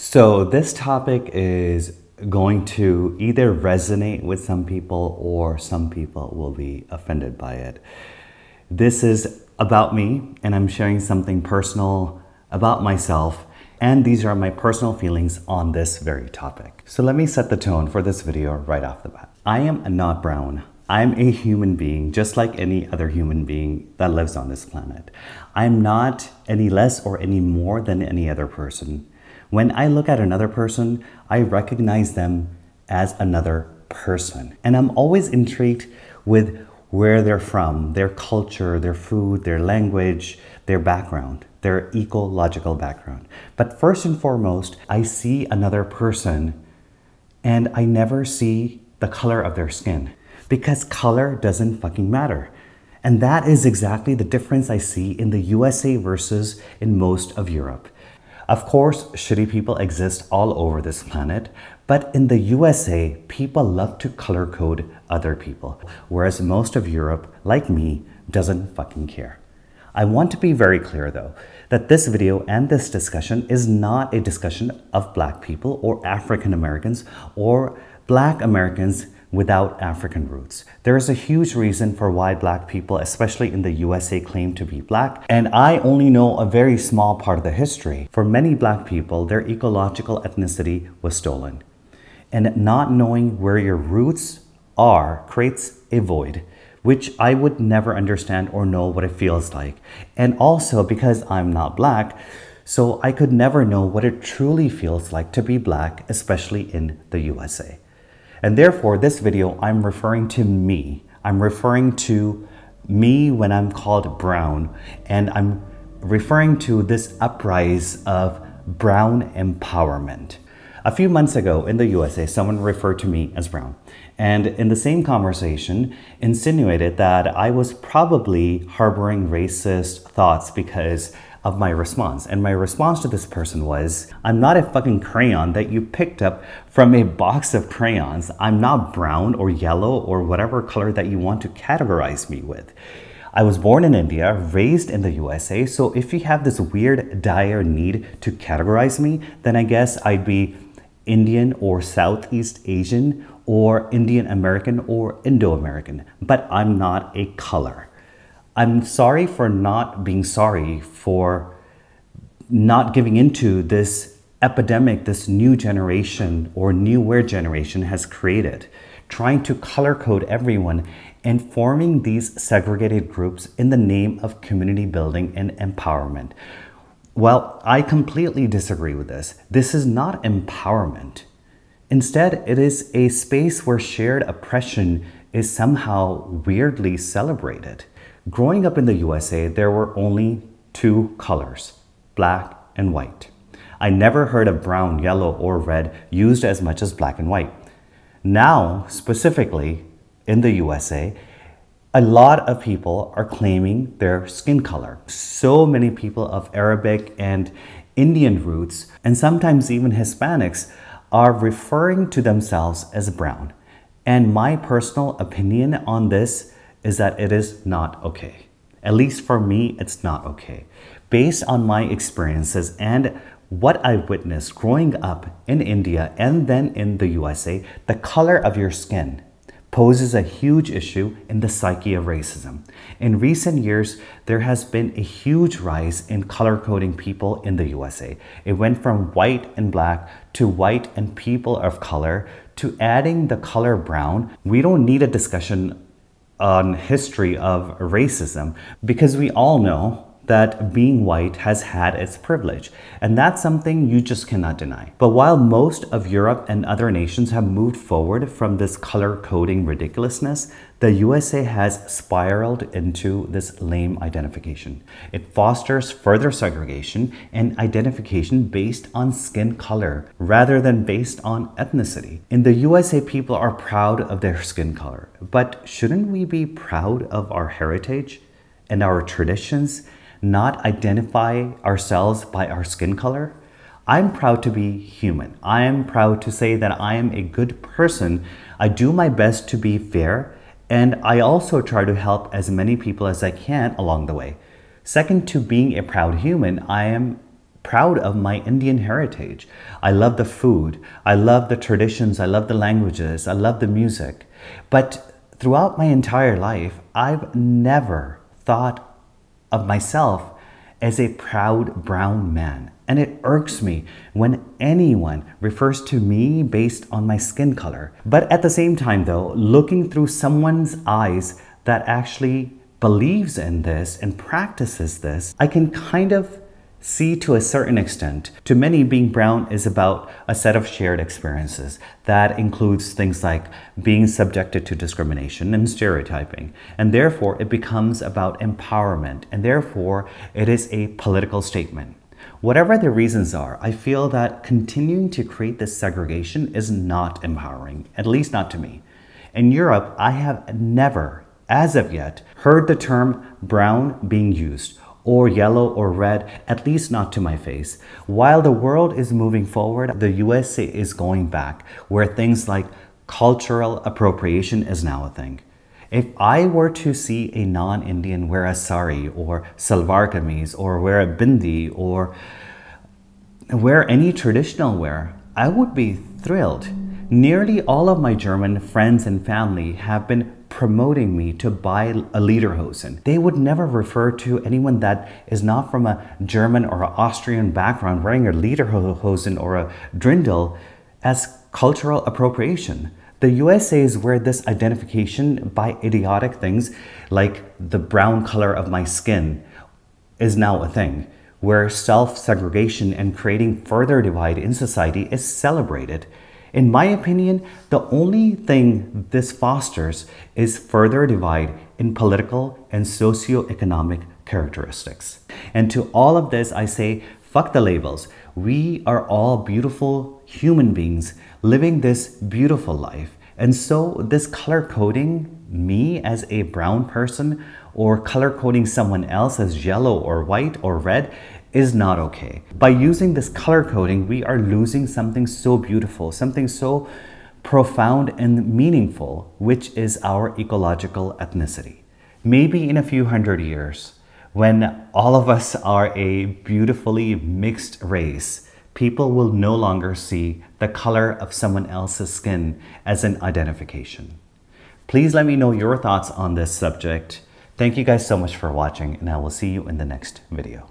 So this topic is going to either resonate with some people or some people will be offended by it. This is about me, and I'm sharing something personal about myself, and these are my personal feelings on this very topic. So let me set the tone for this video right off the bat. I am not brown. I'm a human being just like any other human being that lives on this planet. I'm not any less or any more than any other person. When I look at another person, I recognize them as another person. And I'm always intrigued with where they're from, their culture, their food, their language, their background, their ecological background. But first and foremost, I see another person and I never see the color of their skin because color doesn't fucking matter. And that is exactly the difference I see in the USA versus in most of Europe. Of course, shitty people exist all over this planet, but in the USA, people love to color code other people, whereas most of Europe, like me, doesn't fucking care. I want to be very clear though, that this video and this discussion is not a discussion of Black people or African Americans or Black Americans without African roots. There is a huge reason for why Black people, especially in the USA, claim to be Black, and I only know a very small part of the history. For many Black people, their ecological ethnicity was stolen. And not knowing where your roots are creates a void, which I would never understand or know what it feels like. And also because I'm not Black, so I could never know what it truly feels like to be Black, especially in the USA. And therefore, this video, I'm referring to me. I'm referring to me when I'm called brown, and I'm referring to this uprise of brown empowerment. A few months ago in the USA, someone referred to me as brown, and in the same conversation insinuated that I was probably harboring racist thoughts because of my response. And my response to this person was, I'm not a fucking crayon that you picked up from a box of crayons. I'm not brown or yellow or whatever color that you want to categorize me with. I was born in India, raised in the USA, so if you have this weird, dire need to categorize me, then I guess I'd be Indian or Southeast Asian or Indian American or Indo-American, but I'm not a color. I'm sorry for not being sorry for not giving into this epidemic this new generation or newer generation has created, trying to color code everyone and forming these segregated groups in the name of community building and empowerment. Well, I completely disagree with this. This is not empowerment. Instead, it is a space where shared oppression is somehow weirdly celebrated. Growing up in the USA, there were only two colors, black and white. I never heard of brown, yellow, or red used as much as black and white. Now, specifically in the USA, a lot of people are claiming their skin color. So many people of Arabic and Indian roots, and sometimes even Hispanics, are referring to themselves as brown. And my personal opinion on this is that it is not okay. At least for me, it's not okay. Based on my experiences and what I witnessed growing up in India and then in the USA, the color of your skin poses a huge issue in the psyche of racism. In recent years, there has been a huge rise in color coding people in the USA. It went from white and black to white and people of color to adding the color brown. We don't need a discussion on history of racism because we all know that being white has had its privilege, and that's something you just cannot deny. But while most of Europe and other nations have moved forward from this color coding ridiculousness, the USA has spiraled into this lame identification. It fosters further segregation and identification based on skin color rather than based on ethnicity. In the USA, people are proud of their skin color, but shouldn't we be proud of our heritage and our traditions, not identify ourselves by our skin color? I'm proud to be human. I am proud to say that I am a good person. I do my best to be fair, and I also try to help as many people as I can along the way. Second to being a proud human, I am proud of my Indian heritage. I love the food. I love the traditions. I love the languages. I love the music. But throughout my entire life, I've never thought of myself as a proud brown man. And it irks me when anyone refers to me based on my skin color. But at the same time though, looking through someone's eyes that actually believes in this and practices this, I can kind of see to a certain extent. To many, being brown is about a set of shared experiences that includes things like being subjected to discrimination and stereotyping. And therefore, it becomes about empowerment. And therefore, it is a political statement. Whatever the reasons are, I feel that continuing to create this segregation is not empowering, at least not to me. In Europe, I have never, as of yet, heard the term brown being used, or yellow or red, at least not to my face. While the world is moving forward, the USA is going back, where things like cultural appropriation is now a thing. If I were to see a non-Indian wear a sari or salwar kameez or wear a bindi or wear any traditional wear, I would be thrilled. Nearly all of my German friends and family have been promoting me to buy a lederhosen. They would never refer to anyone that is not from a German or Austrian background wearing a lederhosen or a drindel as cultural appropriation. The USA is where this identification by idiotic things like the brown color of my skin is now a thing, where self-segregation and creating further divide in society is celebrated. In my opinion, the only thing this fosters is further divide in political and socio-economic characteristics. And to all of this, I say, fuck the labels. We are all beautiful human beings living this beautiful life. And so this color coding me as a brown person or color coding someone else as yellow or white or red is not okay. By using this color coding, we are losing something so beautiful, something so profound and meaningful, which is our ecological ethnicity. Maybe in a few hundred years, when all of us are a beautifully mixed race, people will no longer see the color of someone else's skin as an identification. Please let me know your thoughts on this subject. Thank you guys so much for watching, and I will see you in the next video.